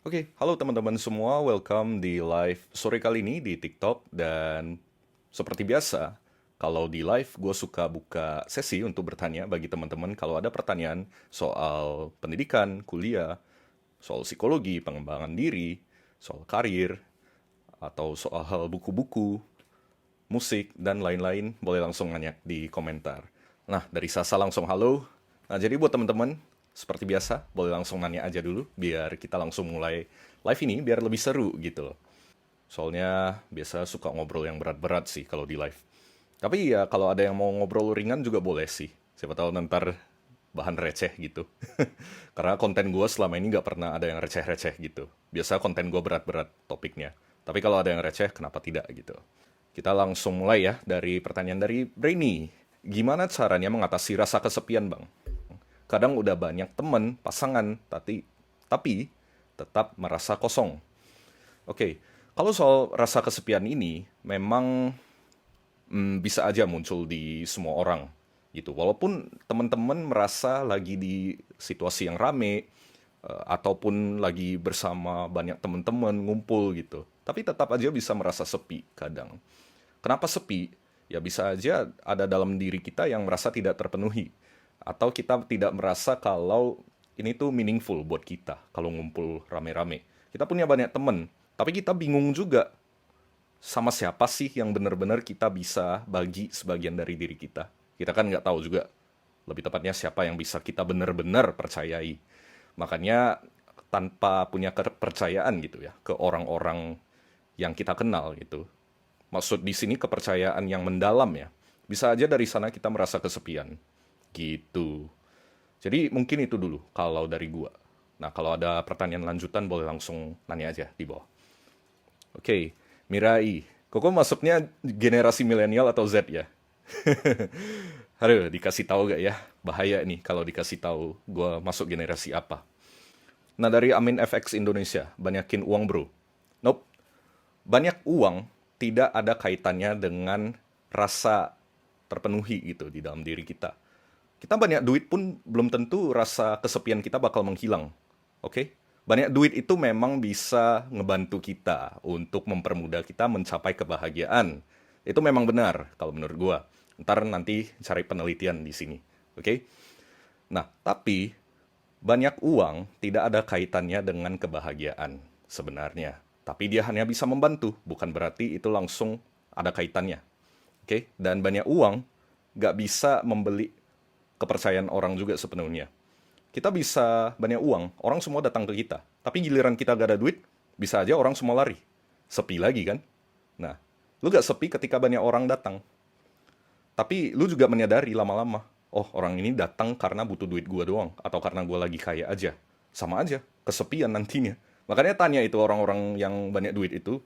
Oke, halo teman-teman semua, welcome di live sore kali ini di TikTok. Dan seperti biasa, kalau di live gue suka buka sesi untuk bertanya bagi teman-teman kalau ada pertanyaan soal pendidikan, kuliah, soal psikologi, pengembangan diri, soal karir, atau soal buku-buku, musik, dan lain-lain, boleh langsung nanya di komentar. Nah, dari Sasa langsung halo. Nah, jadi buat teman-teman, seperti biasa, boleh langsung nanya aja dulu, biar kita langsung mulai live ini, biar lebih seru gitu loh. Soalnya biasa suka ngobrol yang berat-berat sih kalau di live. Tapi ya kalau ada yang mau ngobrol ringan juga boleh sih. Siapa tahu nanti bahan receh gitu. Karena konten gue selama ini nggak pernah ada yang receh-receh gitu. Biasa konten gue berat-berat topiknya. Tapi kalau ada yang receh, kenapa tidak gitu. Kita langsung mulai ya dari pertanyaan dari Brainy. Gimana caranya mengatasi rasa kesepian, Bang? Kadang udah banyak temen, pasangan, tapi tetap merasa kosong. Oke, kalau soal rasa kesepian ini memang bisa aja muncul di semua orang gitu. Walaupun teman-teman merasa lagi di situasi yang rame ataupun lagi bersama banyak teman-teman ngumpul gitu. Tapi tetap aja bisa merasa sepi kadang. Kenapa sepi? Ya bisa aja ada dalam diri kita yang merasa tidak terpenuhi. Atau kita tidak merasa kalau ini tuh meaningful buat kita kalau ngumpul rame-rame. Kita punya banyak temen, tapi kita bingung juga sama siapa sih yang benar-benar kita bisa bagi sebagian dari diri kita. Kita kan nggak tahu juga, lebih tepatnya siapa yang bisa kita benar-benar percayai. Makanya tanpa punya kepercayaan gitu ya ke orang-orang yang kita kenal gitu. Maksud di sini kepercayaan yang mendalam ya. Bisa aja dari sana kita merasa kesepian. Gitu. Jadi mungkin itu dulu kalau dari gua. Nah, kalau ada pertanyaan lanjutan boleh langsung nanya aja di bawah. Oke, Mirai. Koko masuknya generasi milenial atau Z ya? Aduh, dikasih tahu gak ya? Bahaya nih kalau dikasih tahu gua masuk generasi apa. Nah, dari Amin FX Indonesia, banyakin uang bro. Nope, banyak uang tidak ada kaitannya dengan rasa terpenuhi gitu di dalam diri kita. Kita banyak duit pun belum tentu rasa kesepian kita bakal menghilang. Oke? Banyak duit itu memang bisa ngebantu kita untuk mempermudah kita mencapai kebahagiaan. Itu memang benar kalau menurut gua. Ntar nanti cari penelitian di sini. Oke? Nah, tapi banyak uang tidak ada kaitannya dengan kebahagiaan sebenarnya. Tapi dia hanya bisa membantu, bukan berarti itu langsung ada kaitannya. Oke? Dan banyak uang nggak bisa membeli kepercayaan orang juga sepenuhnya. Kita bisa banyak uang, orang semua datang ke kita. Tapi giliran kita gak ada duit, bisa aja orang semua lari. Sepi lagi kan? Nah, lu gak sepi ketika banyak orang datang. Tapi lu juga menyadari lama-lama, oh orang ini datang karena butuh duit gua doang. Atau karena gua lagi kaya aja. Sama aja, kesepian nantinya. Makanya tanya itu orang-orang yang banyak duit itu,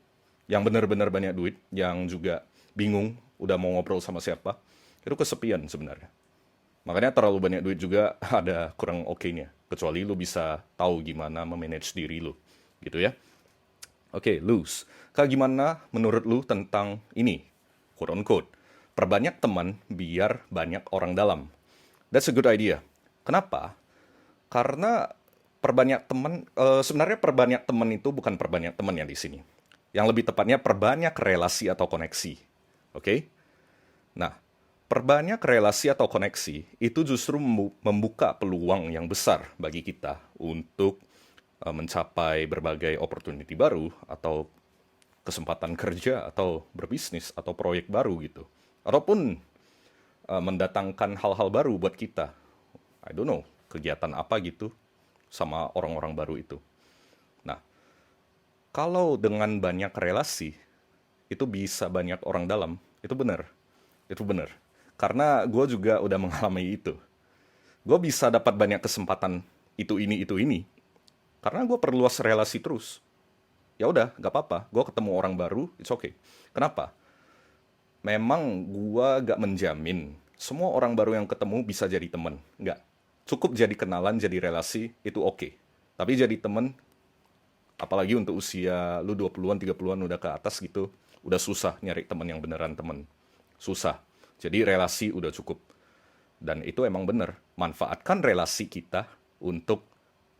yang benar-benar banyak duit, yang juga bingung, udah mau ngobrol sama siapa, itu kesepian sebenarnya. Makanya terlalu banyak duit juga ada kurang oke-nya. Kecuali lu bisa tahu gimana memanage diri lu. Gitu ya. Oke, Luz. Kak, gimana menurut lu tentang ini? Quote on quote. Perbanyak teman biar banyak orang dalam. That's a good idea. Kenapa? Karena perbanyak teman, sebenarnya perbanyak teman itu bukan perbanyak teman yang di sini. Yang lebih tepatnya perbanyak relasi atau koneksi. Oke? Nah, perbanyak relasi atau koneksi itu justru membuka peluang yang besar bagi kita untuk mencapai berbagai opportunity baru atau kesempatan kerja atau berbisnis atau proyek baru gitu. Ataupun mendatangkan hal-hal baru buat kita. I don't know, kegiatan apa gitu sama orang-orang baru itu. Nah, kalau dengan banyak relasi itu bisa banyak orang dalam, itu benar. Itu benar. Karena gue juga udah mengalami itu. Gue bisa dapat banyak kesempatan itu ini. Karena gue perluas relasi terus. Ya udah, gak apa-apa. Gue ketemu orang baru, it's okay. Kenapa? Memang gue gak menjamin semua orang baru yang ketemu bisa jadi temen. Nggak. Cukup jadi kenalan, jadi relasi, itu oke. Tapi jadi temen, apalagi untuk usia lu 20-an, 30-an udah ke atas gitu, udah susah nyari temen yang beneran temen. Susah. Jadi relasi udah cukup. Dan itu emang bener. Manfaatkan relasi kita untuk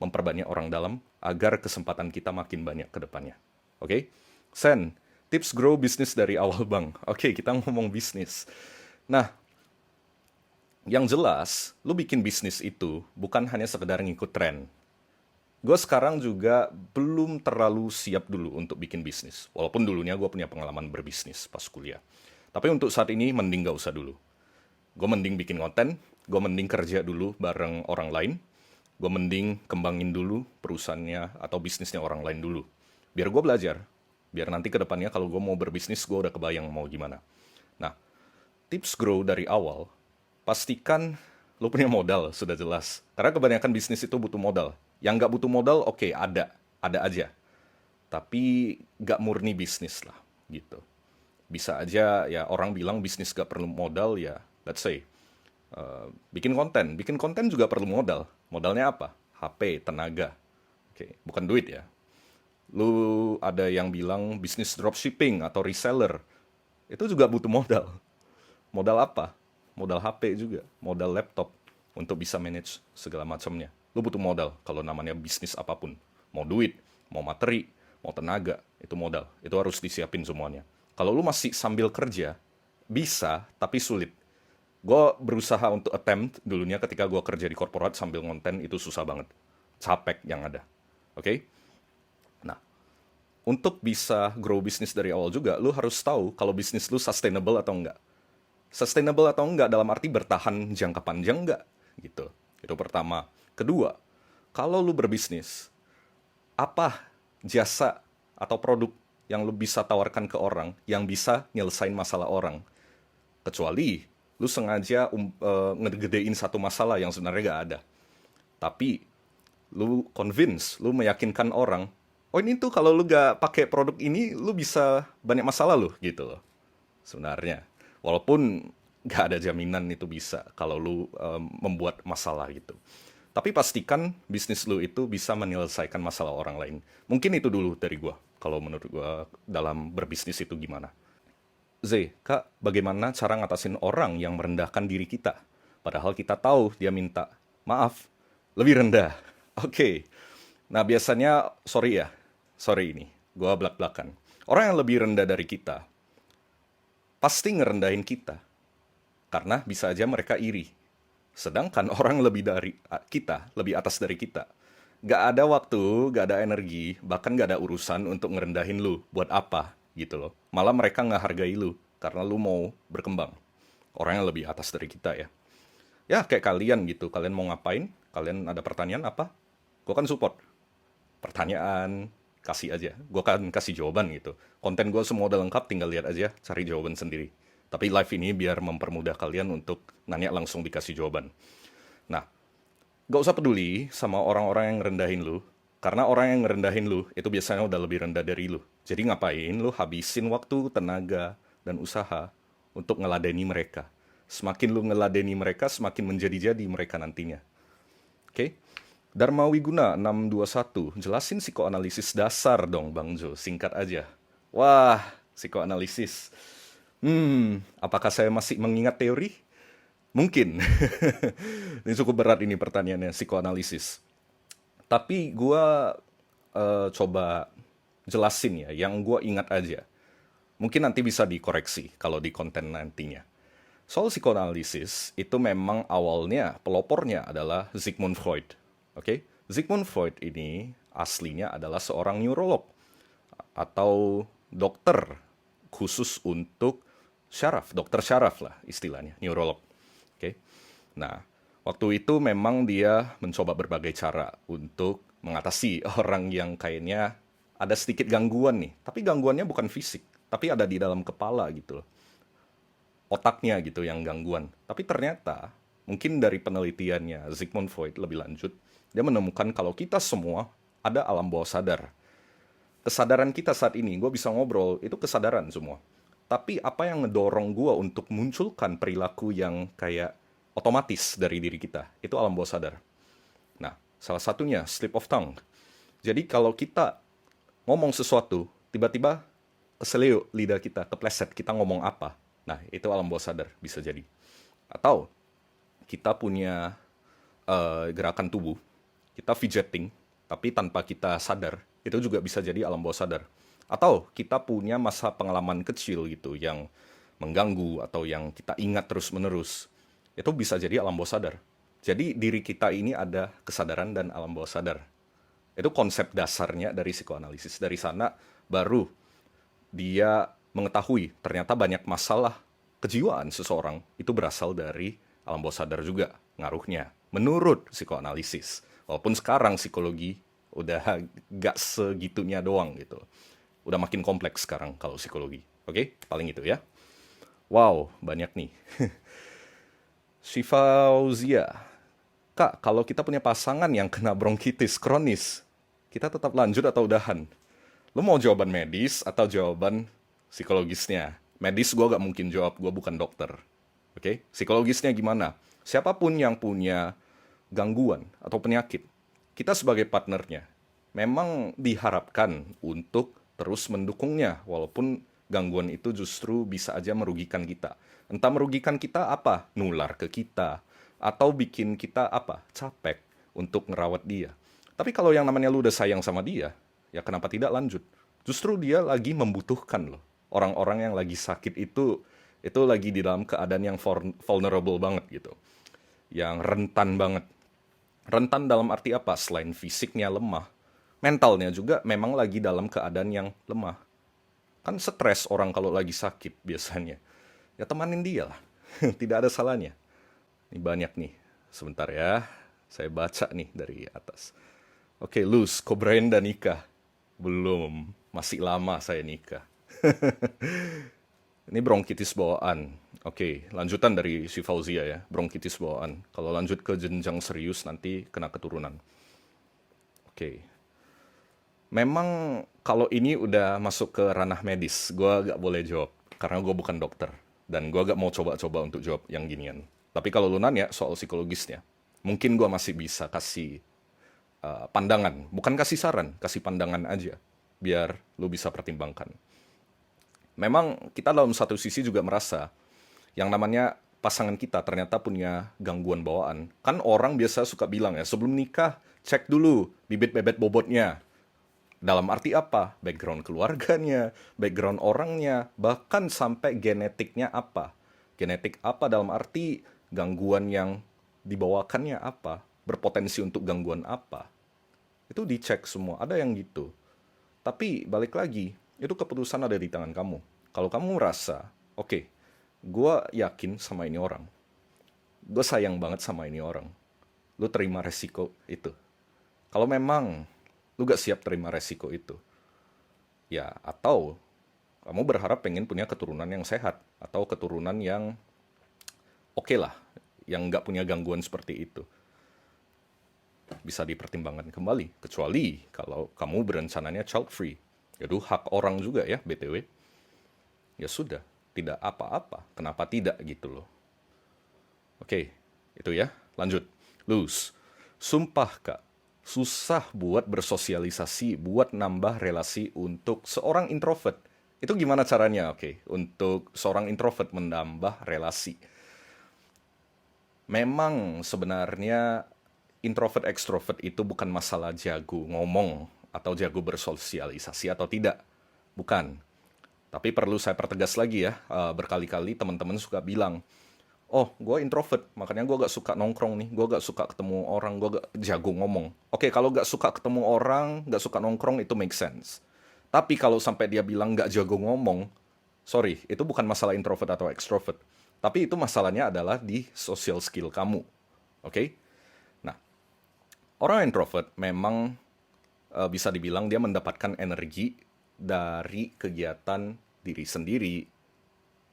memperbanyak orang dalam agar kesempatan kita makin banyak ke depannya. Oke? Sen, tips grow bisnis dari awal bang. Oke, kita ngomong bisnis. Nah, yang jelas, lu bikin bisnis itu bukan hanya sekedar ngikut tren. Gue sekarang juga belum terlalu siap dulu untuk bikin bisnis. Walaupun dulunya gue punya pengalaman berbisnis pas kuliah. Tapi untuk saat ini mending gak usah dulu. Gue mending bikin konten, gue mending kerja dulu bareng orang lain, gue mending kembangin dulu perusahaannya atau bisnisnya orang lain dulu. Biar gue belajar, biar nanti ke depannya kalau gue mau berbisnis, gue udah kebayang mau gimana. Nah, tips grow dari awal, pastikan lo punya modal, sudah jelas. Karena kebanyakan bisnis itu butuh modal. Yang nggak butuh modal, oke, ada aja. Tapi nggak murni bisnis lah, gitu. Bisa aja ya orang bilang bisnis nggak perlu modal ya, let's say. Bikin konten juga perlu modal. Modalnya apa? HP, tenaga. Oke, bukan duit ya. Lu ada yang bilang bisnis dropshipping atau reseller. Itu juga butuh modal. Modal apa? Modal HP juga, modal laptop untuk bisa manage segala macamnya. Lu butuh modal kalau namanya bisnis apapun. Mau duit, mau materi, mau tenaga, itu modal. Itu harus disiapin semuanya. Kalau lu masih sambil kerja, bisa, tapi sulit. Gue berusaha untuk attempt dulunya ketika gue kerja di korporat sambil ngonten, itu susah banget. Capek yang ada. Oke? Nah, untuk bisa grow bisnis dari awal juga, lu harus tahu kalau bisnis lu sustainable atau enggak. Sustainable atau enggak dalam arti bertahan jangka panjang enggak, gitu. Itu pertama. Kedua, kalau lu berbisnis, apa jasa atau produk yang lu bisa tawarkan ke orang yang bisa nyelesain masalah orang? Kecuali lu sengaja ngegedein satu masalah yang sebenarnya gak ada. Tapi lu convince, lu meyakinkan orang, oh ini tuh kalau lu gak pakai produk ini, lu bisa banyak masalah lu, gitu loh. Sebenarnya. Walaupun gak ada jaminan itu bisa kalau lu membuat masalah gitu. Tapi pastikan bisnis lu itu bisa menyelesaikan masalah orang lain. Mungkin itu dulu dari gua. Kalau menurut gua dalam berbisnis itu gimana. Z, Kak, bagaimana cara ngatasin orang yang merendahkan diri kita? Padahal kita tahu dia minta maaf lebih rendah. Oke. Nah, biasanya, sorry ini, gua belak-belakan. Orang yang lebih rendah dari kita, pasti ngerendahin kita. Karena bisa aja mereka iri. Sedangkan orang lebih dari kita, lebih atas dari kita, gak ada waktu, gak ada energi, bahkan gak ada urusan untuk ngerendahin lu. Buat apa? Gitu loh. Malah mereka gak hargai lu, karena lu mau berkembang. Orang yang lebih atas dari kita ya. Ya kayak kalian gitu, kalian mau ngapain? Kalian ada pertanyaan apa? Gue kan support. Pertanyaan, kasih aja. Gue kan kasih jawaban gitu. Konten gue semua udah lengkap, tinggal lihat aja, cari jawaban sendiri. Tapi live ini biar mempermudah kalian untuk nanya langsung dikasih jawaban. Nah, gak usah peduli sama orang-orang yang ngerendahin lu. Karena orang yang ngerendahin lu, itu biasanya udah lebih rendah dari lu. Jadi ngapain lu habisin waktu, tenaga, dan usaha untuk ngeladeni mereka. Semakin lu ngeladeni mereka, semakin menjadi-jadi mereka nantinya. Oke? Dharma Wiguna 621, jelasin psikoanalisis dasar dong Bang Jo, singkat aja. Wah, psikoanalisis. Apakah saya masih mengingat teori? Mungkin. Ini cukup berat ini pertanyaannya, psikoanalisis. Tapi gue coba jelasin ya, yang gue ingat aja. Mungkin nanti bisa dikoreksi kalau di konten nantinya. Soal psikoanalisis, itu memang awalnya, pelopornya adalah Sigmund Freud. Oke? Sigmund Freud ini aslinya adalah seorang neurolog atau dokter khusus untuk syaraf, dokter syaraf lah istilahnya, neurolog. Oke. Nah, waktu itu memang dia mencoba berbagai cara untuk mengatasi orang yang kayaknya ada sedikit gangguan nih. Tapi gangguannya bukan fisik, tapi ada di dalam kepala gitu loh. Otaknya gitu yang gangguan. Tapi ternyata, mungkin dari penelitiannya Sigmund Freud lebih lanjut, dia menemukan kalau kita semua ada alam bawah sadar. Kesadaran kita saat ini, gue bisa ngobrol, itu kesadaran semua. Tapi apa yang ngedorong gue untuk munculkan perilaku yang kayak otomatis dari diri kita, itu alam bawah sadar. Nah, salah satunya slip of tongue. Jadi kalau kita ngomong sesuatu, tiba-tiba keselio lidah kita, kepleset, kita ngomong apa. Nah, itu alam bawah sadar, bisa jadi. Atau kita punya gerakan tubuh, kita fidgeting, tapi tanpa kita sadar, itu juga bisa jadi alam bawah sadar. Atau kita punya masa pengalaman kecil gitu yang mengganggu atau yang kita ingat terus-menerus. Itu bisa jadi alam bawah sadar. Jadi diri kita ini ada kesadaran dan alam bawah sadar. Itu konsep dasarnya dari psikoanalisis. Dari sana baru dia mengetahui ternyata banyak masalah kejiwaan seseorang itu berasal dari alam bawah sadar juga ngaruhnya. Menurut psikoanalisis. Walaupun sekarang psikologi udah gak segitunya doang gitu. Udah makin kompleks sekarang kalau psikologi. Oke, paling itu ya. Wow, banyak nih. Shifauzia. Kak, kalau kita punya pasangan yang kena bronkitis kronis, kita tetap lanjut atau udahan? Lu mau jawaban medis atau jawaban psikologisnya? Medis gue gak mungkin jawab, gue bukan dokter. Oke, psikologisnya gimana? Siapapun yang punya gangguan atau penyakit, kita sebagai partnernya memang diharapkan untuk terus mendukungnya, walaupun gangguan itu justru bisa aja merugikan kita. Entah merugikan kita apa? Nular ke kita. Atau bikin kita apa? Capek untuk ngerawat dia. Tapi kalau yang namanya lu udah sayang sama dia, ya kenapa tidak lanjut? Justru dia lagi membutuhkan loh. Orang-orang yang lagi sakit itu lagi di dalam keadaan yang vulnerable banget gitu. Yang rentan banget. Rentan dalam arti apa? Selain fisiknya lemah, mentalnya juga memang lagi dalam keadaan yang lemah. Kan stres orang kalau lagi sakit biasanya. Ya temanin dia lah. Tidak ada salahnya. Ini banyak nih. Sebentar ya. Saya baca nih dari atas. Oke, Luz, Kobrain dan nikah. Belum. Masih lama saya nikah. Ini bronkitis bawaan. Oke, lanjutan dari si Fauzia ya. Bronkitis bawaan. Kalau lanjut ke jenjang serius nanti kena keturunan. Oke. Memang kalau ini udah masuk ke ranah medis, gue gak boleh jawab. Karena gue bukan dokter. Dan gue gak mau coba-coba untuk jawab yang ginian. Tapi kalau lu nanya soal psikologisnya, mungkin gue masih bisa kasih pandangan. Bukan kasih saran, kasih pandangan aja. Biar lu bisa pertimbangkan. Memang kita dalam satu sisi juga merasa yang namanya pasangan kita ternyata punya gangguan bawaan. Kan orang biasa suka bilang ya, sebelum nikah cek dulu bibit bebet bobotnya. Dalam arti apa? Background keluarganya, background orangnya, bahkan sampai genetiknya apa. Genetik apa dalam arti gangguan yang dibawakannya apa, berpotensi untuk gangguan apa. Itu dicek semua, ada yang gitu. Tapi balik lagi, itu keputusan ada di tangan kamu. Kalau kamu merasa, oke, gue yakin sama ini orang. Gue sayang banget sama ini orang. Lu terima resiko itu. Kalau memang lu gak siap terima resiko itu, ya atau kamu berharap pengen punya keturunan yang sehat. Atau keturunan yang oke lah, yang gak punya gangguan seperti itu. Bisa dipertimbangkan kembali. Kecuali kalau kamu berencananya child free. Itu hak orang juga ya, BTW. Ya sudah, tidak apa-apa. Kenapa tidak gitu loh. Oke, itu ya. Lanjut. Luz, sumpah kak, susah buat bersosialisasi, buat nambah relasi untuk seorang introvert. Itu gimana caranya? Oke, untuk seorang introvert menambah relasi. Memang sebenarnya introvert extrovert itu bukan masalah jago ngomong atau jago bersosialisasi atau tidak. Bukan. Tapi perlu saya pertegas lagi ya, berkali-kali teman-teman suka bilang, oh gue introvert, makanya gue gak suka nongkrong nih, gue gak suka ketemu orang, gue gak jago ngomong. Oke, kalau gak suka ketemu orang, gak suka nongkrong, itu make sense. Tapi kalau sampai dia bilang gak jago ngomong, sorry, itu bukan masalah introvert atau extrovert. Tapi itu masalahnya adalah di social skill kamu. Oke? Nah, orang introvert memang bisa dibilang dia mendapatkan energi dari kegiatan diri sendiri,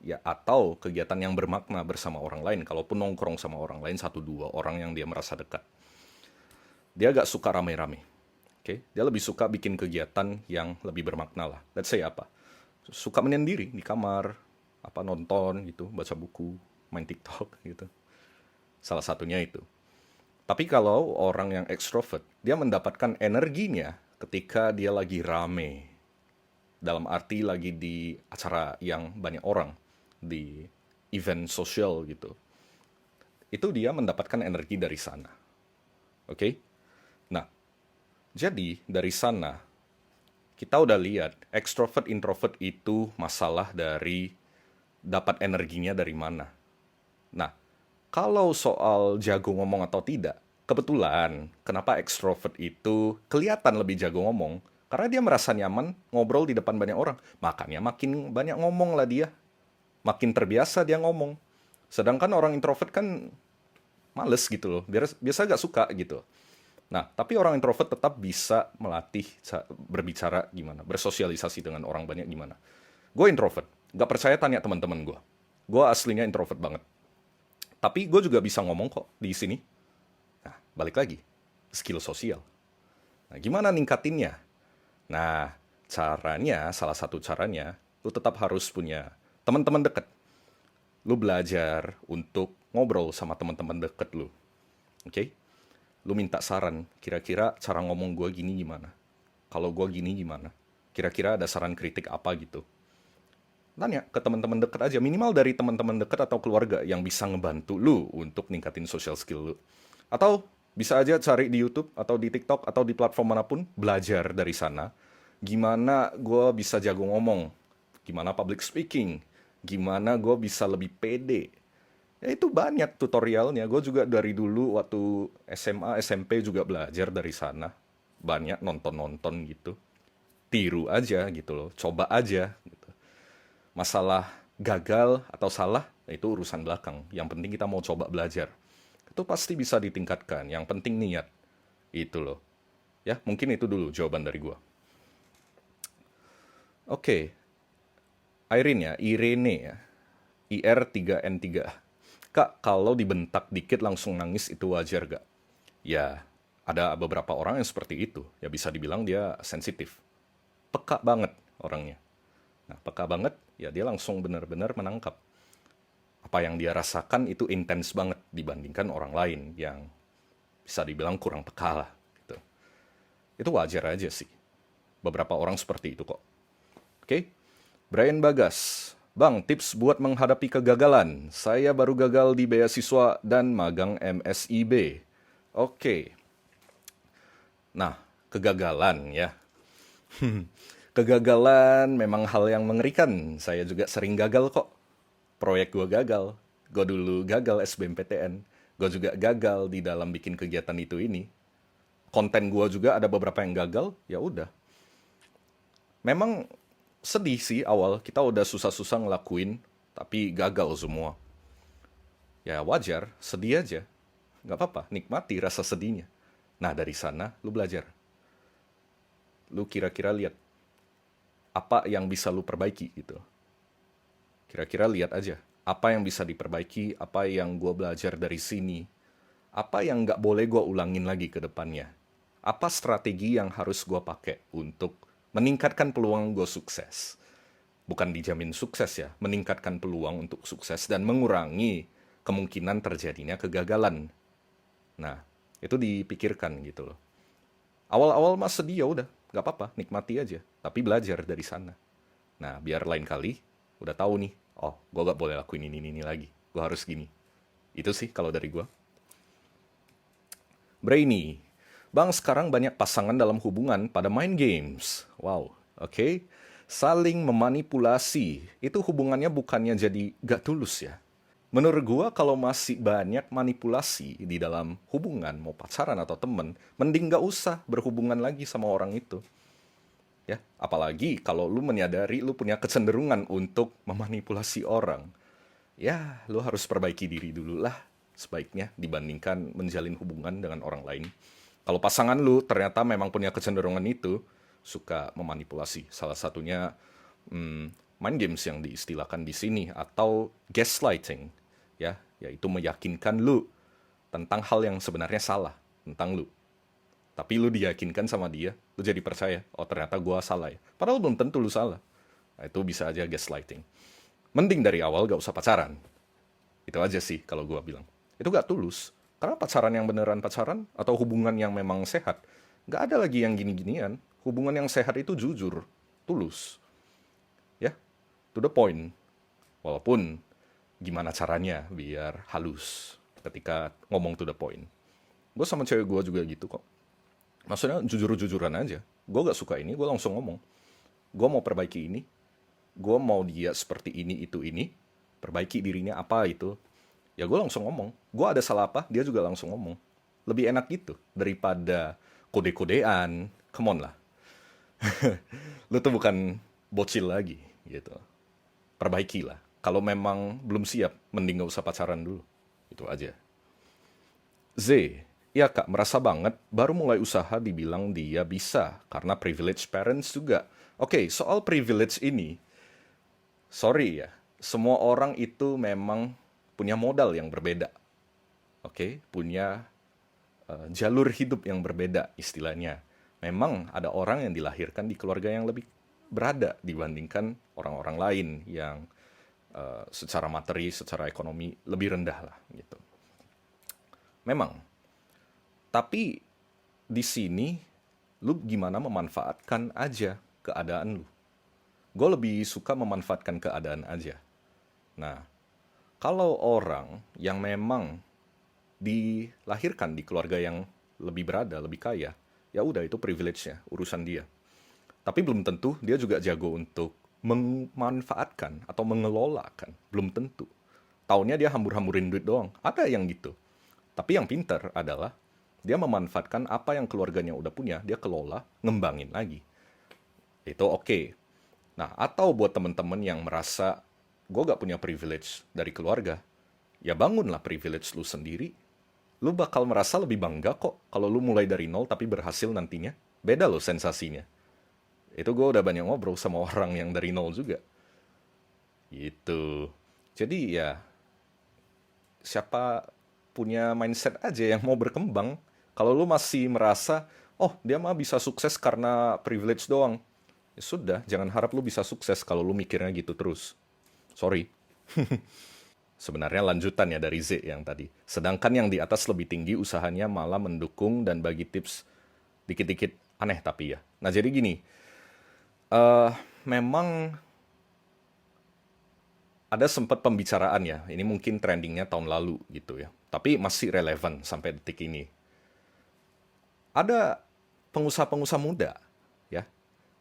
ya atau kegiatan yang bermakna bersama orang lain. Kalaupun nongkrong sama orang lain, 1-2 orang yang dia merasa dekat. Dia gak suka rame-rame. Oke? Dia lebih suka bikin kegiatan yang lebih bermakna lah. Let's say apa? Suka menyendiri di kamar, apa nonton gitu, baca buku, main TikTok gitu. Salah satunya itu. Tapi kalau orang yang extrovert, dia mendapatkan energinya ketika dia lagi rame. Dalam arti lagi di acara yang banyak orang, di event sosial gitu. Itu dia mendapatkan energi dari sana. Oke? Nah, Jadi dari sana kita udah lihat extrovert introvert itu masalah dari dapat energinya dari mana. Nah, kalau soal jago ngomong atau tidak, kebetulan kenapa extrovert itu kelihatan lebih jago ngomong? Karena dia merasa nyaman ngobrol di depan banyak orang. Makanya makin banyak ngomong lah dia. Makin terbiasa dia ngomong. Sedangkan orang introvert kan males gitu loh. Biasa gak suka gitu. Nah, tapi orang introvert tetap bisa melatih berbicara gimana, bersosialisasi dengan orang banyak gimana. Gue introvert, gak percaya tanya teman-teman gue. Gue aslinya introvert banget. Tapi gue juga bisa ngomong kok di sini. Nah, balik lagi, skill sosial. Nah, gimana ningkatinnya? Nah, salah satu caranya, lu tetap harus punya teman-teman deket. Lu belajar untuk ngobrol sama teman-teman deket lu. Oke? Lu minta saran, kira-kira cara ngomong gue gini gimana? Kalau gue gini gimana? Kira-kira ada saran kritik apa gitu? Tanya ke teman-teman deket aja, minimal dari teman-teman deket atau keluarga yang bisa ngebantu lu untuk ningkatin social skill lu. Atau bisa aja cari di YouTube atau di TikTok atau di platform manapun, belajar dari sana. Gimana gue bisa jago ngomong, gimana public speaking, gimana gue bisa lebih pede. Ya itu banyak tutorialnya. Gue juga dari dulu waktu SMA, SMP juga belajar dari sana. Banyak nonton-nonton gitu. Tiru aja gitu loh, coba aja gitu. Masalah gagal atau salah, itu urusan belakang. Yang penting kita mau coba belajar. Itu pasti bisa ditingkatkan. Yang penting niat. Itu loh. Ya, mungkin itu dulu jawaban dari gua. Oke, Irene ya, Irene ya. IR3N3. Kak, kalau dibentak dikit langsung nangis itu wajar gak? Ya, ada beberapa orang yang seperti itu. Ya bisa dibilang dia sensitif. Peka banget orangnya. Nah, peka banget, ya dia langsung benar-benar menangkap. Apa yang dia rasakan itu intens banget dibandingkan orang lain yang bisa dibilang kurang peka lah. Gitu. Itu wajar aja sih. Beberapa orang seperti itu kok. Oke? Brian Bagas. Bang, tips buat menghadapi kegagalan. Saya baru gagal di beasiswa dan magang MSIB. Oke. Nah, kegagalan ya. Kegagalan memang hal yang mengerikan. Saya juga sering gagal kok. Proyek gue gagal. Gue dulu gagal SBMPTN. Gue juga gagal di dalam bikin kegiatan itu ini. Konten gue juga ada beberapa yang gagal. Ya udah. Memang sedih sih awal. Kita udah susah-susah ngelakuin. Tapi gagal semua. Ya wajar. Sedih aja. Gak apa-apa. Nikmati rasa sedihnya. Nah dari sana lu belajar. Lu kira-kira lihat apa yang bisa lu perbaiki gitu. Kira-kira lihat aja, apa yang bisa diperbaiki, apa yang gue belajar dari sini, apa yang nggak boleh gue ulangin lagi ke depannya. Apa strategi yang harus gue pakai untuk meningkatkan peluang gue sukses. Bukan dijamin sukses ya, meningkatkan peluang untuk sukses dan mengurangi kemungkinan terjadinya kegagalan. Nah, itu dipikirkan gitu loh. Awal-awal mas sedih ya udah, nggak apa-apa, nikmati aja. Tapi belajar dari sana. Nah, biar lain kali udah tahu nih, oh, gue gak boleh lakuin ini lagi. Gue harus gini. Itu sih kalau dari gue. Brainy. Bang, sekarang banyak pasangan dalam hubungan pada main games. Wow, oke. Saling memanipulasi. Itu hubungannya bukannya jadi gak tulus ya. Menurut gua kalau masih banyak manipulasi di dalam hubungan, mau pacaran atau temen, mending gak usah berhubungan lagi sama orang itu. Ya, apalagi kalau lu menyadari lu punya kecenderungan untuk memanipulasi orang. Ya, lu harus perbaiki diri dulu lah sebaiknya dibandingkan menjalin hubungan dengan orang lain. Kalau pasangan lu ternyata memang punya kecenderungan itu, suka memanipulasi. Salah satunya mind games yang diistilahkan di sini atau gaslighting, ya, yaitu meyakinkan lu tentang hal yang sebenarnya salah tentang lu. Tapi lu diyakinkan sama dia, lu jadi percaya, oh ternyata gua salah ya. Padahal belum tentu lu salah. Nah, itu bisa aja gaslighting. Mending dari awal gak usah pacaran. Itu aja sih kalau gua bilang. Itu gak tulus. Karena pacaran yang beneran pacaran atau hubungan yang memang sehat, gak ada lagi yang gini-ginian. Hubungan yang sehat itu jujur, tulus. Ya, to the point. Walaupun gimana caranya biar halus ketika ngomong to the point. Gue sama cewek gue juga gitu kok. Maksudnya jujur-jujuran aja. Gue gak suka ini, gue langsung ngomong. Gue mau perbaiki ini, gue mau dia seperti ini, perbaiki dirinya apa itu. Ya gue langsung ngomong. Gue ada salah apa, dia juga langsung ngomong. Lebih enak gitu daripada kode-kodean. Come on lah. Lu tuh bukan bocil lagi gitu. Perbaikilah. Kalau memang belum siap, mending gak usah pacaran dulu. Itu aja. Z, ya kak, merasa banget baru mulai usaha dibilang dia bisa, karena privilege parents juga. Oke, soal privilege ini, sorry ya, semua orang itu memang punya modal yang berbeda. Oke, punya jalur hidup yang berbeda istilahnya. Memang ada orang yang dilahirkan di keluarga yang lebih berada dibandingkan orang-orang lain yang secara materi, secara ekonomi lebih rendah lah gitu. Memang, tapi di sini lu gimana memanfaatkan aja keadaan lu. Gue lebih suka memanfaatkan keadaan aja. Nah, kalau orang yang memang dilahirkan di keluarga yang lebih berada, lebih kaya, ya udah itu privilege-nya, urusan dia. Tapi belum tentu dia juga jago untuk memanfaatkan atau mengelolakan. Belum tentu. Taunya dia hambur-hamburin duit doang. Ada yang gitu. Tapi yang pinter adalah dia memanfaatkan apa yang keluarganya udah punya, dia kelola, ngembangin lagi. Itu oke. Nah, atau buat temen-temen yang merasa gue gak punya privilege dari keluarga, ya bangunlah privilege lu sendiri. Lu bakal merasa lebih bangga kok kalau lu mulai dari nol tapi berhasil nantinya. Beda loh sensasinya. Itu gue udah banyak ngobrol sama orang yang dari nol juga. Gitu. Jadi ya, siapa punya mindset aja yang mau berkembang. Kalau lu masih merasa, oh dia mah bisa sukses karena privilege doang. Ya sudah, jangan harap lu bisa sukses kalau lu mikirnya gitu terus. Sorry. Sebenarnya lanjutan ya dari Z yang tadi. Sedangkan yang di atas lebih tinggi usahanya malah mendukung dan bagi tips dikit-dikit aneh tapi ya. Nah jadi gini, memang ada sempat pembicaraan ya, ini mungkin trendingnya tahun lalu gitu ya. Tapi masih relevan sampai detik ini. Ada pengusaha-pengusaha muda ya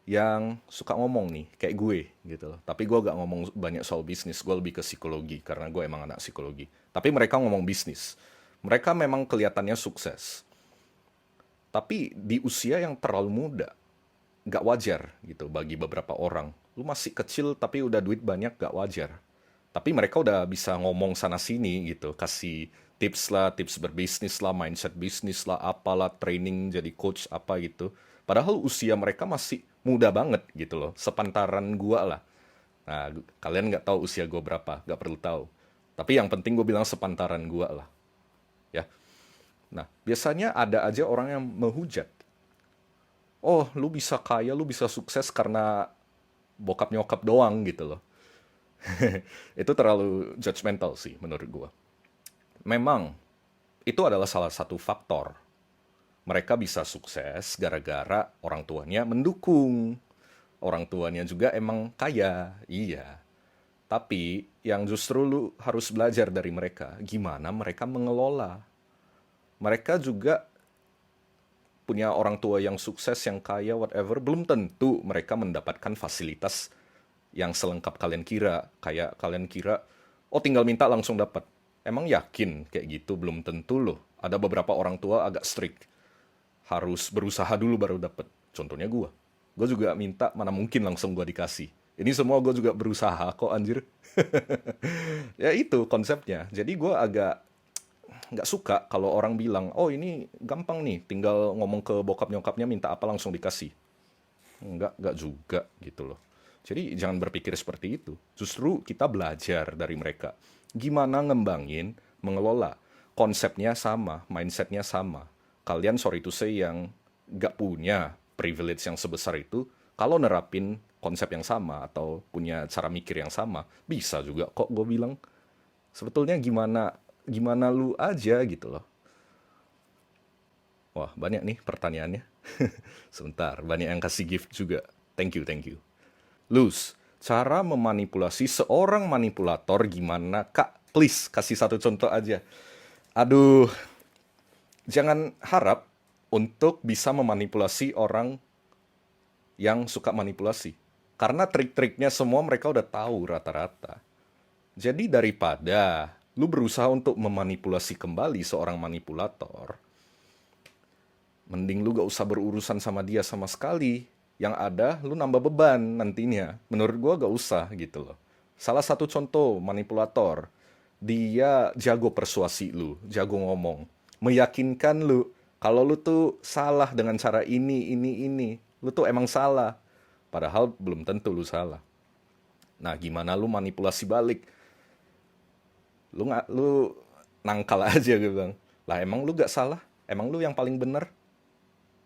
yang suka ngomong nih kayak gue gitu loh. Tapi gue gak ngomong banyak soal bisnis, gue lebih ke psikologi karena gue emang anak psikologi. Tapi mereka ngomong bisnis. Mereka memang kelihatannya sukses. Tapi di usia yang terlalu muda, gak wajar gitu bagi beberapa orang. Lu masih kecil tapi udah duit banyak gak wajar. Tapi mereka udah bisa ngomong sana sini gitu, kasih tips lah, tips berbisnis lah, mindset bisnis lah, apalah, training jadi coach apa gitu. Padahal usia mereka masih muda banget gitu loh, sepantaran gua lah. Nah, kalian nggak tahu usia gua berapa, nggak perlu tahu. Tapi yang penting gue bilang sepantaran gua lah, ya. Nah, biasanya ada aja orang yang menghujat. Oh, lu bisa kaya, lu bisa sukses karena bokap nyokap doang gitu loh. Itu terlalu judgmental sih menurut gua. Memang itu adalah salah satu faktor. Mereka bisa sukses gara-gara orang tuanya mendukung. Orang tuanya juga emang kaya, iya. Tapi yang justru lu harus belajar dari mereka, gimana mereka mengelola. Mereka juga punya orang tua yang sukses, yang kaya, whatever. Belum tentu mereka mendapatkan fasilitas yang selengkap kalian kira. Kayak kalian kira, oh tinggal minta langsung dapat. Emang yakin kayak gitu? Belum tentu loh. Ada beberapa orang tua agak strict. Harus berusaha dulu baru dapat. Contohnya gue. Gue juga minta, mana mungkin langsung gue dikasih. Ini semua gue juga berusaha kok anjir. Ya itu konsepnya. Jadi gue agak nggak suka kalau orang bilang, oh ini gampang nih, tinggal ngomong ke bokap nyokapnya minta apa langsung dikasih. Nggak juga gitu loh. Jadi jangan berpikir seperti itu. Justru kita belajar dari mereka. Gimana ngembangin, mengelola. Konsepnya sama, mindsetnya sama. Kalian sorry to say yang nggak punya privilege yang sebesar itu, kalau nerapin konsep yang sama atau punya cara mikir yang sama, bisa juga kok gue bilang. Sebetulnya gimana gimana lu aja gitu loh. Wah, banyak nih pertanyaannya. Sebentar, banyak yang kasih gift juga. Thank you, thank you. Luz, cara memanipulasi seorang manipulator gimana, Kak? Please, kasih satu contoh aja. Aduh, jangan harap untuk bisa memanipulasi orang yang suka manipulasi. Karena trik-triknya semua mereka udah tahu rata-rata. Jadi daripada lu berusaha untuk memanipulasi kembali seorang manipulator, mending lu gak usah berurusan sama dia sama sekali. Yang ada lu nambah beban nantinya. Menurut gua gak usah gitu loh. Salah satu contoh manipulator, dia jago persuasi lu, jago ngomong, meyakinkan lu kalau lu tuh salah dengan cara ini. Lu tuh emang salah. Padahal belum tentu lu salah. Nah, gimana lu manipulasi balik? Lu nangkal aja gitu bang. Lah emang lu gak salah? Emang lu yang paling bener?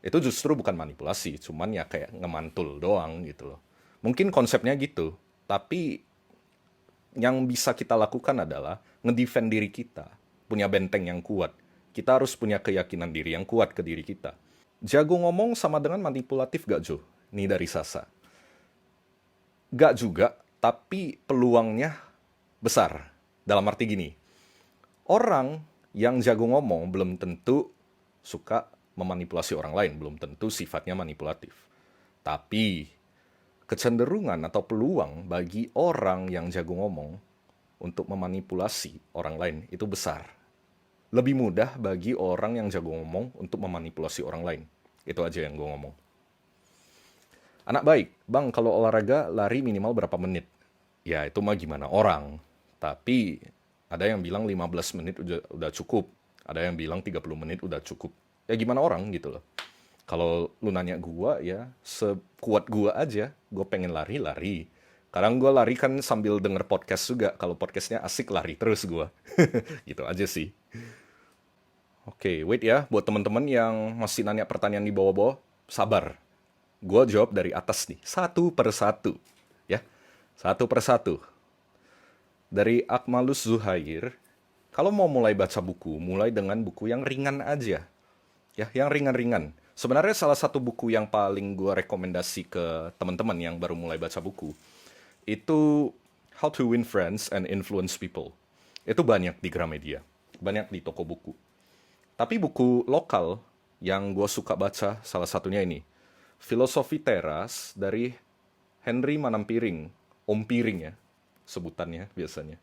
Itu justru bukan manipulasi, cuman ya kayak ngemantul doang gitu loh. Mungkin konsepnya gitu, tapi yang bisa kita lakukan adalah ngedefend diri kita, punya benteng yang kuat. Kita harus punya keyakinan diri yang kuat ke diri kita. Jago ngomong sama dengan manipulatif gak Jo? Nih dari Sasa. Gak juga, tapi peluangnya besar. Dalam arti gini, orang yang jago ngomong belum tentu suka memanipulasi orang lain, belum tentu sifatnya manipulatif. Tapi kecenderungan atau peluang bagi orang yang jago ngomong untuk memanipulasi orang lain itu besar. Lebih mudah bagi orang yang jago ngomong untuk memanipulasi orang lain. Itu aja yang gue ngomong. Anak baik, bang kalau olahraga lari minimal berapa menit? Ya itu mah gimana orang. Tapi ada yang bilang 15 menit udah cukup. Ada yang bilang 30 menit udah cukup. Ya gimana orang gitu loh. Kalau lu nanya gua ya sekuat gua aja. Gua pengen lari. Kadang gua lari kan sambil denger podcast juga. Kalau podcastnya asik lari terus gua. Gitu aja sih. Oke, wait ya. Buat teman-teman yang masih nanya pertanyaan di bawah-bawah, sabar. Gua jawab dari atas nih. Satu per satu. Ya, satu per satu. Dari Akmalus Zuhair, kalau mau mulai baca buku, mulai dengan buku yang ringan aja. Ya, yang ringan-ringan. Sebenarnya salah satu buku yang paling gue rekomendasi ke teman-teman yang baru mulai baca buku, itu How to Win Friends and Influence People. Itu banyak di Gramedia, banyak di toko buku. Tapi buku lokal yang gue suka baca, salah satunya ini, Filosofi Teras dari Henry Manampiring, Om Piring ya, sebutannya biasanya.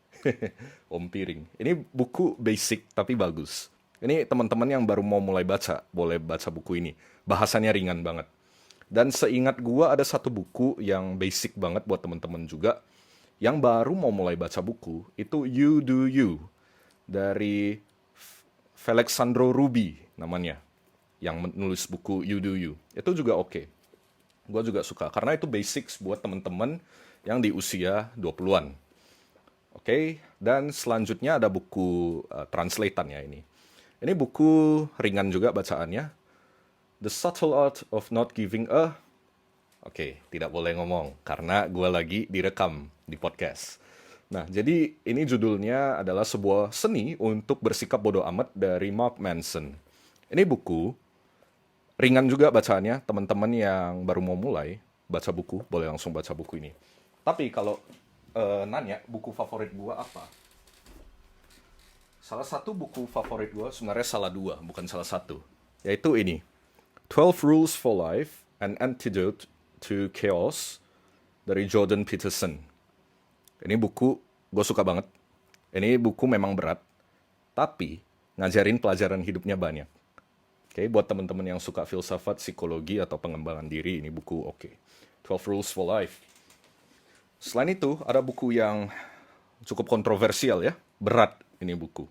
Om Piring. Ini buku basic tapi bagus. Ini teman-teman yang baru mau mulai baca, boleh baca buku ini. Bahasanya ringan banget. Dan seingat gua ada satu buku yang basic banget buat teman-teman juga, yang baru mau mulai baca buku, itu You Do You, dari Felixandro Ruby namanya, yang menulis buku You Do You. Itu juga oke. Gua juga suka, karena itu basics buat teman-teman yang di usia 20-an. Oke, dan selanjutnya ada buku translatannya ini. Ini buku ringan juga bacaannya. The Subtle Art of Not Giving a... Oke, tidak boleh ngomong karena gue lagi direkam di podcast. Nah, jadi ini judulnya adalah sebuah seni untuk bersikap bodoh amat dari Mark Manson. Ini buku ringan juga bacaannya. Teman-teman yang baru mau mulai baca buku, boleh langsung baca buku ini. Tapi kalau nanya buku favorit gue apa? Salah satu buku favorit gue, sebenarnya salah dua, bukan salah satu. Yaitu ini, 12 Rules for Life, An Antidote to Chaos, dari Jordan Peterson. Ini buku gue suka banget. Ini buku memang berat, tapi ngajarin pelajaran hidupnya banyak. Oke, buat teman-teman yang suka filsafat, psikologi, atau pengembangan diri, ini buku oke. 12 Rules for Life. Selain itu, ada buku yang cukup kontroversial ya, berat ini buku.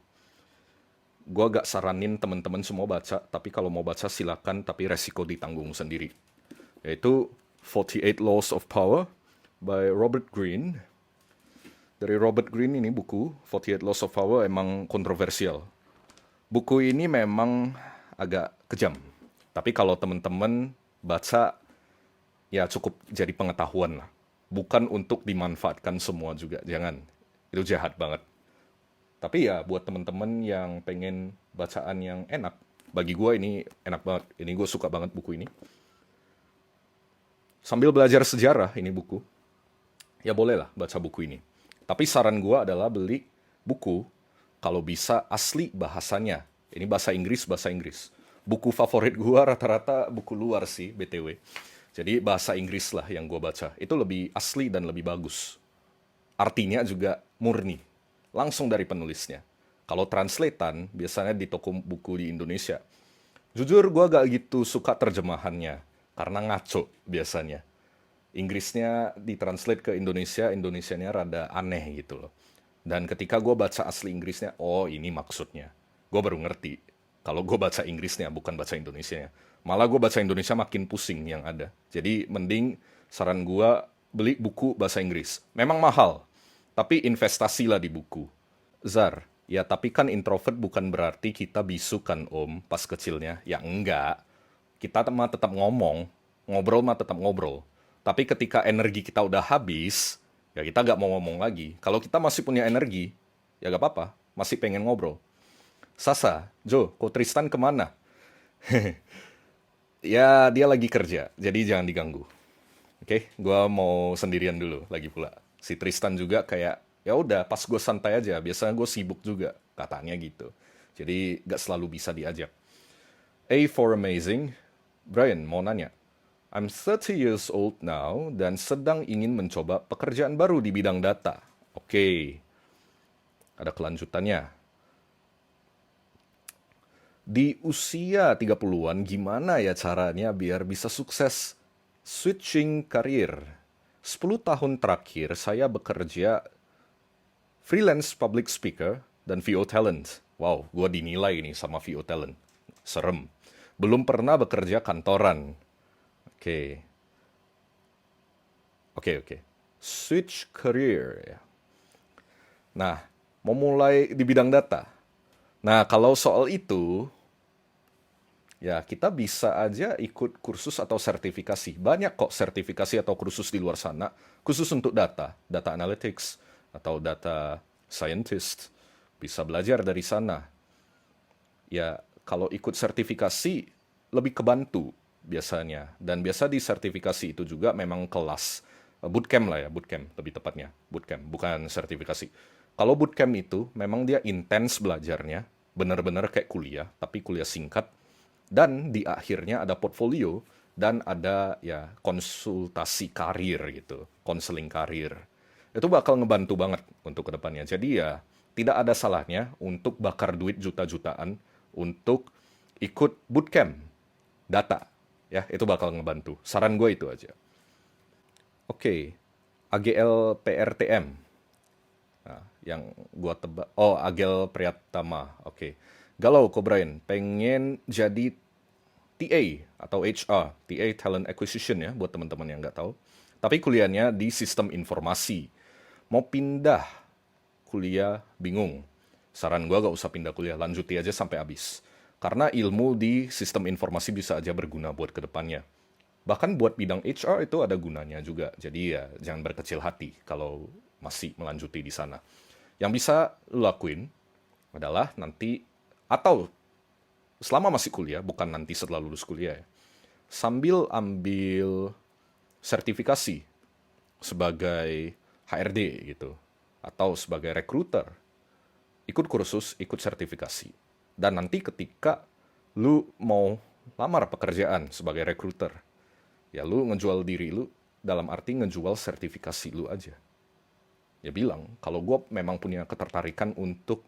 Gue agak saranin teman-teman semua baca, tapi kalau mau baca silakan, tapi resiko ditanggung sendiri. Yaitu 48 Laws of Power by Robert Greene. Dari Robert Greene ini buku, 48 Laws of Power, emang kontroversial. Buku ini memang agak kejam. Tapi kalau teman-teman baca, ya cukup jadi pengetahuan lah. Bukan untuk dimanfaatkan semua juga, jangan. Itu jahat banget. Tapi ya buat teman-teman yang pengen bacaan yang enak, bagi gue ini enak banget. Ini gue suka banget buku ini. Sambil belajar sejarah ini buku, ya bolehlah baca buku ini. Tapi saran gue adalah beli buku kalau bisa asli bahasanya. Ini bahasa Inggris. Buku favorit gue rata-rata buku luar sih, BTW. Jadi bahasa Inggris lah yang gue baca. Itu lebih asli dan lebih bagus. Artinya juga murni. Langsung dari penulisnya. Kalau translatean, biasanya di toko buku di Indonesia. Jujur, gue gak gitu suka terjemahannya. Karena ngaco biasanya. Inggrisnya ditranslate ke Indonesia, Indonesianya rada aneh gitu loh. Dan ketika gue baca asli Inggrisnya, oh ini maksudnya. Gue baru ngerti. Kalau gue baca Inggrisnya, bukan baca Indonesianya. Malah gue baca Indonesia makin pusing yang ada. Jadi mending saran gue beli buku bahasa Inggris. Memang mahal, tapi investasilah di buku. Zar, ya tapi kan introvert bukan berarti kita bisu kan om pas kecilnya. Ya enggak. Kita mah tetap ngomong, ngobrol mah tetap ngobrol. Tapi ketika energi kita udah habis, ya kita nggak mau ngomong lagi. Kalau kita masih punya energi, ya gak apa-apa, masih pengen ngobrol. Sasa, Jo, kok Tristan kemana? Ya dia lagi kerja, jadi jangan diganggu. Oke, gua mau sendirian dulu lagi pula. Si Tristan juga kayak, ya udah pas gue santai aja, biasanya gue sibuk juga, katanya gitu. Jadi gak selalu bisa diajak. A for amazing, Brian mau nanya. I'm 30 years old now dan sedang ingin mencoba pekerjaan baru di bidang data. Oke, ada kelanjutannya. Di usia 30-an gimana ya caranya biar bisa sukses switching karir? 10 tahun terakhir saya bekerja freelance public speaker dan VO talent. Wow, gua dinilai nih sama VO talent. Serem. Belum pernah bekerja kantoran. Oke. Oke. Switch career ya. Nah, mau mulai di bidang data. Nah, kalau soal itu, ya kita bisa aja ikut kursus atau sertifikasi. Banyak kok sertifikasi atau kursus di luar sana, khusus untuk data, data analytics, atau data scientist. Bisa belajar dari sana. Ya, kalau ikut sertifikasi, lebih kebantu biasanya. Dan biasa di sertifikasi itu juga memang kelas. Bootcamp lah ya, bootcamp lebih tepatnya. Bootcamp, bukan sertifikasi. Kalau bootcamp itu, memang dia intens belajarnya. Benar-benar kayak kuliah, tapi kuliah singkat. Dan di akhirnya ada portfolio dan ada ya konsultasi karir gitu, konseling karir. Itu bakal ngebantu banget untuk kedepannya. Jadi ya tidak ada salahnya untuk bakar duit juta-jutaan untuk ikut bootcamp data. Ya, itu bakal ngebantu. Saran gue itu aja. Oke, AGL PRTM. Nah, yang gua tebak. Oh, Agel Priyatama. Oke. Galau kok Brian, pengen jadi TA atau HR, TA Talent Acquisition ya buat teman-teman yang nggak tahu. Tapi kuliahnya di sistem informasi. Mau pindah kuliah bingung. Saran gua gak usah pindah kuliah, lanjuti aja sampai habis. Karena ilmu di sistem informasi bisa aja berguna buat kedepannya. Bahkan buat bidang HR itu ada gunanya juga. Jadi ya jangan berkecil hati kalau masih melanjuti di sana. Yang bisa lo lakuin adalah nanti atau selama masih kuliah, bukan nanti setelah lulus kuliah ya, sambil ambil sertifikasi sebagai HRD gitu, atau sebagai recruiter, ikut kursus, ikut sertifikasi. Dan nanti ketika lu mau lamar pekerjaan sebagai recruiter, ya lu ngejual diri lu dalam arti ngejual sertifikasi lu aja. Ya bilang, kalau gue memang punya ketertarikan untuk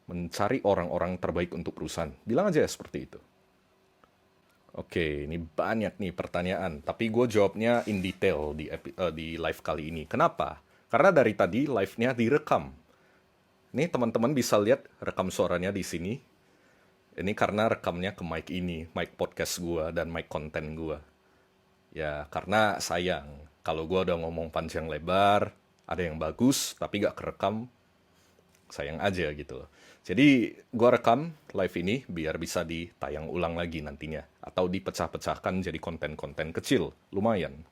mencari orang-orang terbaik untuk perusahaan. Bilang aja seperti itu. Oke, ini banyak nih pertanyaan. Tapi gue jawabnya in detail di live kali ini. Kenapa? Karena dari tadi live-nya direkam. Nih teman-teman bisa lihat rekam suaranya di sini. Ini karena rekamnya ke mic ini, mic podcast gue dan mic konten gue. Ya, karena sayang. Kalau gue udah ngomong panjang lebar, ada yang bagus, tapi gak kerekam, sayang aja gitu loh. Jadi gue rekam live ini biar bisa ditayang ulang lagi nantinya. Atau dipecah-pecahkan jadi konten-konten kecil, lumayan.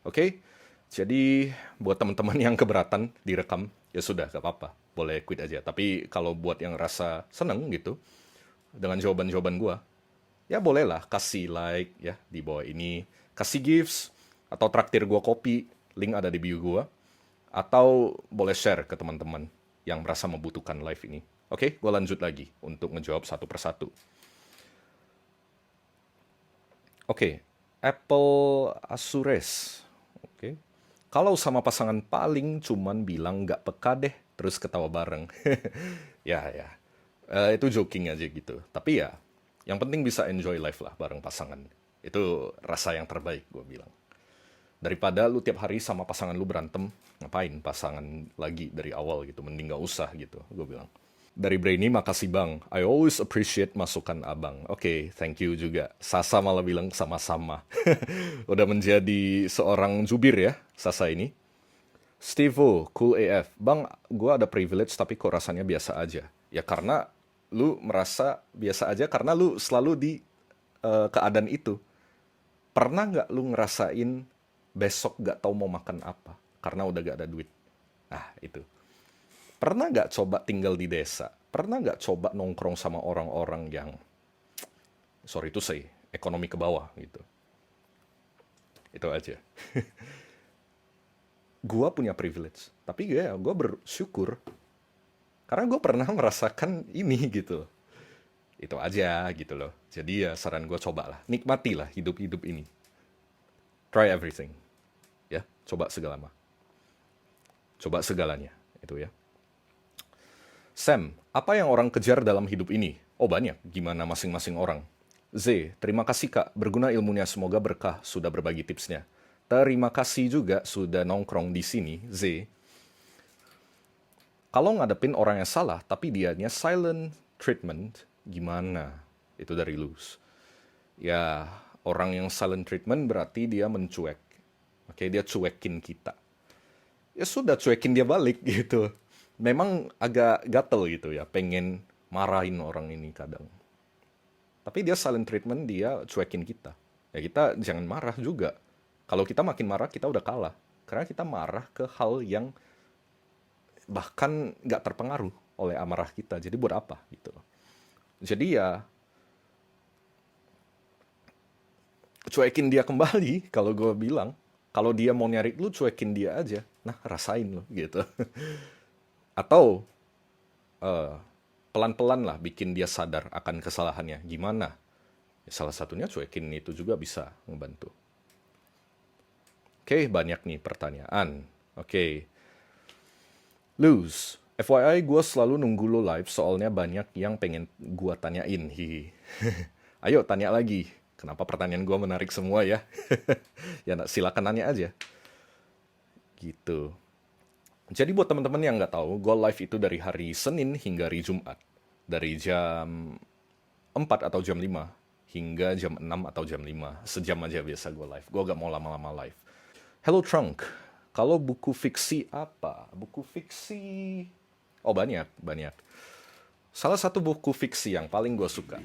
Oke, jadi buat teman-teman yang keberatan direkam, ya sudah gak apa-apa, boleh quit aja. Tapi kalau buat yang rasa seneng gitu, dengan jawaban-jawaban gue, ya bolehlah kasih like ya di bawah ini. Kasih gifts, atau traktir gue kopi, link ada di bio gue. Atau boleh share ke teman-teman yang merasa membutuhkan live ini. Oke, gue lanjut lagi untuk ngejawab satu persatu. Oke, Apple Azures. Oke. Kalau sama pasangan paling cuman bilang nggak peka deh, terus ketawa bareng. Ya, ya. Itu joking aja gitu. Tapi ya, yang penting bisa enjoy life lah bareng pasangan. Itu rasa yang terbaik gue bilang. Daripada lu tiap hari sama pasangan lu berantem, ngapain pasangan lagi dari awal gitu, mending gak usah gitu, gue bilang. Dari Brainy, makasih bang. I always appreciate masukan abang. Oke, thank you juga. Sasa malah bilang sama-sama. Udah menjadi seorang jubir ya, Sasa ini. Steve, cool AF. Bang, gue ada privilege tapi kok rasanya biasa aja. Ya karena lu merasa biasa aja karena lu selalu di keadaan itu. Pernah nggak lu ngerasain besok nggak tahu mau makan apa karena udah gak ada duit? Nah, itu. Pernah nggak coba tinggal di desa? Pernah nggak coba nongkrong sama orang-orang yang, sorry to say, ekonomi ke bawah gitu? Itu aja. Gua punya privilege, tapi ya gue bersyukur karena gue pernah merasakan ini gitu. Itu aja gitu loh. Jadi ya saran gue cobalah, nikmatilah hidup-hidup ini. Try everything. Ya, coba segalanya. Itu ya. Sam, apa yang orang kejar dalam hidup ini? Oh banyak, gimana masing-masing orang. Z, terima kasih kak, berguna ilmunya, semoga berkah, sudah berbagi tipsnya. Terima kasih juga sudah nongkrong di sini, Z. Kalau ngadepin orang yang salah, tapi dianya silent treatment, gimana? Itu dari Luz. Ya, orang yang silent treatment berarti dia mencuek. Oke, dia cuekin kita. Ya sudah, cuekin dia balik gitu. Memang agak gatel gitu ya, pengen marahin orang ini kadang. Tapi dia silent treatment, dia cuekin kita. Ya kita jangan marah juga. Kalau kita makin marah, kita udah kalah. Karena kita marah ke hal yang bahkan nggak terpengaruh oleh amarah kita. Jadi buat apa gitu. Jadi ya cuekin dia kembali kalau gue bilang. Kalau dia mau nyari lu, cuekin dia aja. Nah, rasain lo gitu. Atau pelan-pelan lah bikin dia sadar akan kesalahannya. Gimana? Ya, salah satunya cuekin itu juga bisa membantu. Oke, banyak nih pertanyaan. Oke. Luz, FYI gue selalu nunggu lo live soalnya banyak yang pengen gue tanyain. Hihi. Ayo tanya lagi. Kenapa pertanyaan gue menarik semua ya? Ya silakan nanya aja. Gitu. Jadi buat teman-teman yang nggak tahu, gue live itu dari hari Senin hingga hari Jumat. Dari jam 4 atau jam 5 hingga jam 6 atau jam 5. Sejam aja biasa gue live. Gue gak mau lama-lama live. Hello Trunk, kalau buku fiksi apa? Buku fiksi... Oh banyak, banyak. Salah satu buku fiksi yang paling gue suka.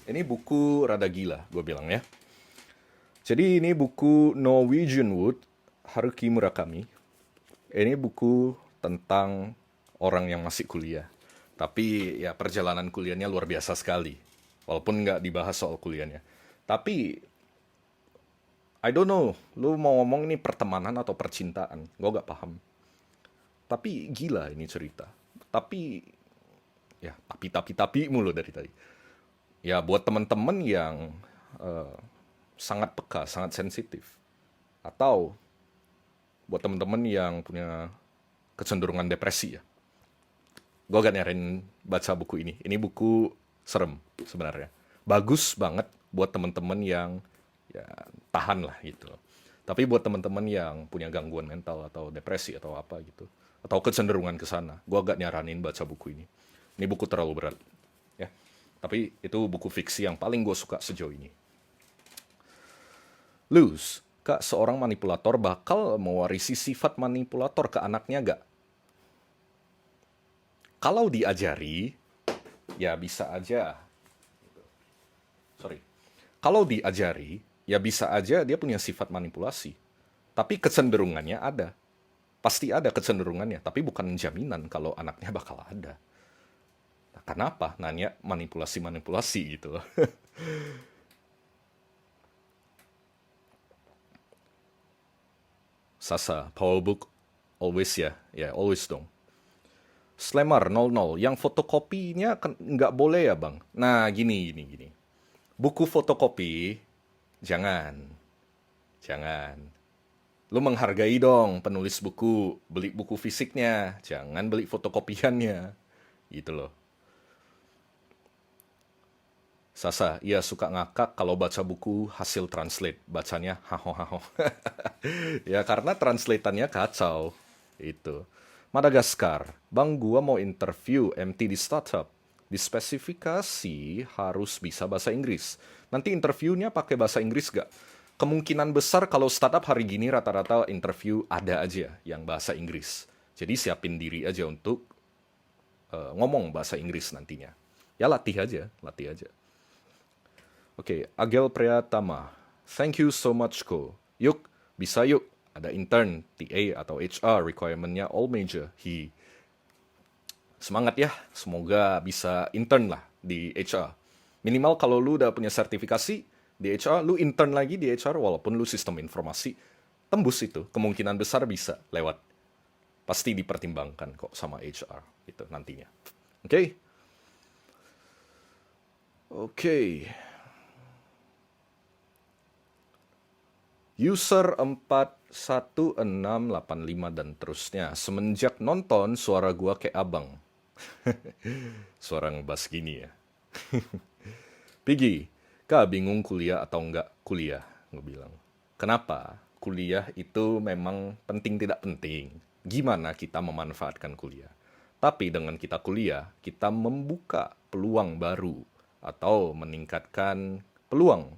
Ini buku rada gila, gue bilang ya. Jadi ini buku Norwegian Wood, Haruki Murakami. Ini buku tentang orang yang masih kuliah. Tapi ya perjalanan kuliahnya luar biasa sekali. Walaupun nggak dibahas soal kuliahnya. Tapi, I don't know, lu mau ngomong ini pertemanan atau percintaan. Gue gak paham. Tapi gila ini cerita. Tapi, ya tapi mulu dari tadi. Ya buat temen-temen yang sangat peka, sangat sensitif. Atau buat temen-temen yang punya kecenderungan depresi ya. Gue gak nyariin baca buku ini. Ini buku serem sebenarnya. Bagus banget buat temen-temen yang ya tahan lah gitu. Tapi buat temen-temen yang punya gangguan mental atau depresi atau apa gitu, atau kecenderungan ke sana, gue agak nyaranin baca buku ini. Ini buku terlalu berat, ya. Tapi itu buku fiksi yang paling gue suka sejauh ini. Luz, kak, seorang manipulator bakal mewarisi sifat manipulator ke anaknya gak? Kalau diajari, ya bisa aja. Sorry. Kalau diajari, ya bisa aja dia punya sifat manipulasi. Tapi kecenderungannya ada. Pasti ada kecenderungannya, tapi bukan jaminan kalau anaknya bakal ada. Nah, kenapa? Nanya manipulasi-manipulasi gitu loh. Sasa, power book, always ya. Ya, always dong. Slammer 00, yang fotokopinya nggak boleh ya bang? Nah gini. Buku fotokopi, jangan. Jangan. Lu menghargai dong penulis buku, beli buku fisiknya, jangan beli fotokopiannya. Gitu loh. Sasa, ia suka ngakak kalau baca buku hasil translate. Bacanya haho-haho. Ya karena translatannya kacau. Itu. Madagaskar. Bang, gua mau interview MT di startup. Di spesifikasi harus bisa bahasa Inggris. Nanti interviewnya pakai bahasa Inggris gak? Kemungkinan besar kalau startup hari gini rata-rata interview ada aja yang bahasa Inggris. Jadi siapin diri aja untuk ngomong bahasa Inggris nantinya. Ya latih aja. Oke, Agel Priyatama. Thank you so much, Ko. Yuk, bisa yuk. Ada intern, TA atau HR, requirement-nya all major. Semangat ya, semoga bisa intern lah di HR. Minimal kalau lu udah punya sertifikasi di HR, lu intern lagi di HR walaupun lu sistem informasi, tembus itu. Kemungkinan besar bisa lewat. Pasti dipertimbangkan kok sama HR itu nantinya. Oke? Oke. User 41685 dan terusnya. Semenjak nonton, suara gua kayak abang. Suara ngebas gini ya. Pigi, Kak bingung kuliah atau enggak kuliah? Gue bilang. Kenapa? Kuliah itu memang penting tidak penting. Gimana kita memanfaatkan kuliah? Tapi dengan kita kuliah, kita membuka peluang baru atau meningkatkan peluang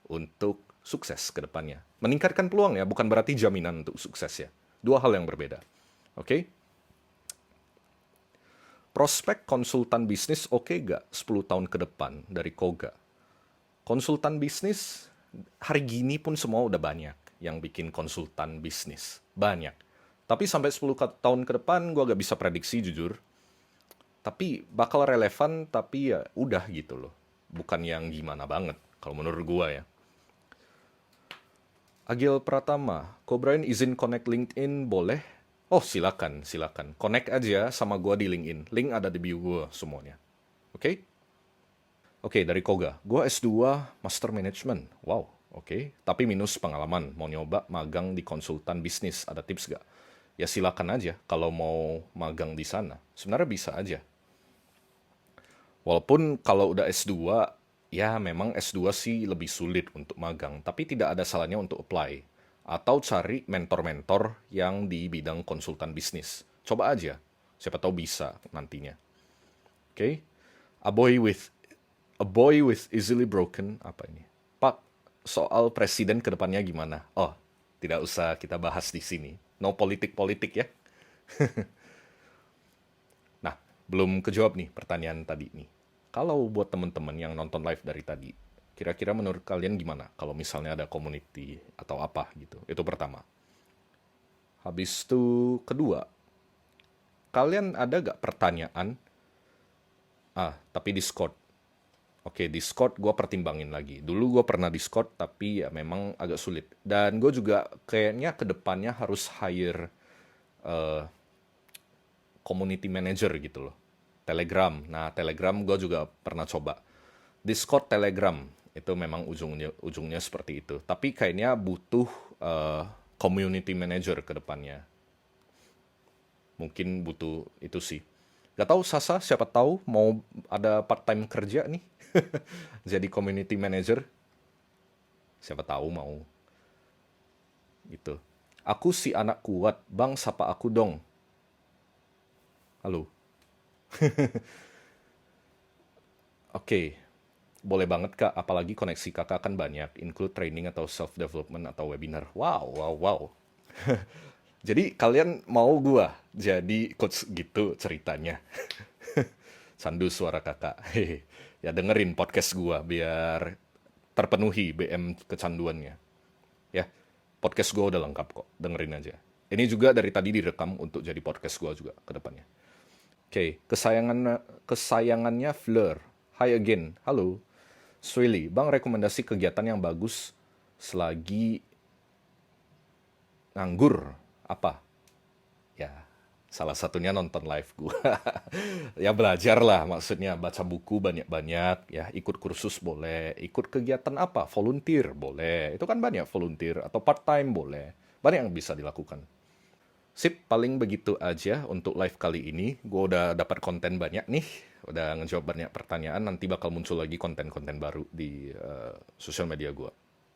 untuk sukses ke depannya. Meningkatkan peluang ya, bukan berarti jaminan untuk sukses ya. Dua hal yang berbeda. Oke? Prospek konsultan bisnis oke gak 10 tahun ke depan dari Koga? Konsultan bisnis, hari gini pun semua udah banyak yang bikin konsultan bisnis. Banyak. Tapi sampai 10 tahun ke depan gue gak bisa prediksi jujur. Tapi bakal relevan, tapi ya udah gitu loh. Bukan yang gimana banget, kalau menurut gue ya. Agil Pratama, Kobrain izin connect LinkedIn boleh? Oh silakan. Connect aja sama gua di LinkedIn. Link ada di bio gua semuanya. Oke? Oke, dari Koga. Gua S2 Master Management. Wow, oke. Tapi minus pengalaman. Mau nyoba magang di konsultan bisnis. Ada tips gak? Ya silakan aja kalau mau magang di sana. Sebenarnya bisa aja. Walaupun kalau udah S2, ya memang S2 sih lebih sulit untuk magang, tapi tidak ada salahnya untuk apply. Atau cari mentor-mentor yang di bidang konsultan bisnis. Coba aja, siapa tahu bisa nantinya. Oke? A boy with easily broken, apa ini? Pak, soal presiden kedepannya gimana? Oh, tidak usah kita bahas di sini. No politik-politik ya. Nah, belum kejawab nih pertanyaan tadi nih. Kalau buat teman-teman yang nonton live dari tadi, kira-kira menurut kalian gimana kalau misalnya ada community atau apa gitu? Itu pertama. Habis itu kedua, kalian ada gak pertanyaan? Tapi Discord. Oke, Discord gue pertimbangin lagi. Dulu gue pernah Discord, tapi ya memang agak sulit. Dan gue juga kayaknya kedepannya harus hire community manager gitu loh. Telegram. Nah, Telegram gue juga pernah coba. Discord, Telegram itu memang ujungnya seperti itu. Tapi kayaknya butuh community manager ke depannya. Mungkin butuh itu sih. Gak tahu Sasa, siapa tahu mau ada part-time kerja nih. Jadi community manager. Siapa tahu mau. Gitu. Aku si anak kuat, bang sapa aku dong. Halo. Oke, boleh banget Kak, apalagi koneksi kakak kan banyak, include training atau self-development atau webinar. Wow. Jadi kalian mau gua jadi coach gitu ceritanya. Sandu suara kakak. Hehe. Ya dengerin podcast gua biar terpenuhi BM kecanduannya. Ya, podcast gua udah lengkap kok, dengerin aja. Ini juga dari tadi direkam untuk jadi podcast gua juga ke depannya. Oke, kesayangannya Fleur. Hi again, halo. Swilly, bang rekomendasi kegiatan yang bagus selagi nganggur apa? Ya, Salah satunya nonton live gue. Ya belajar lah, maksudnya baca buku banyak-banyak, ya ikut kursus boleh, ikut kegiatan apa, volunteer boleh. Itu kan banyak volunteer atau part-time boleh. Banyak yang bisa dilakukan. Sip, paling begitu aja untuk live kali ini. Gue udah dapat konten banyak nih, udah ngejawab banyak pertanyaan. Nanti bakal muncul lagi konten-konten baru di sosial media gue.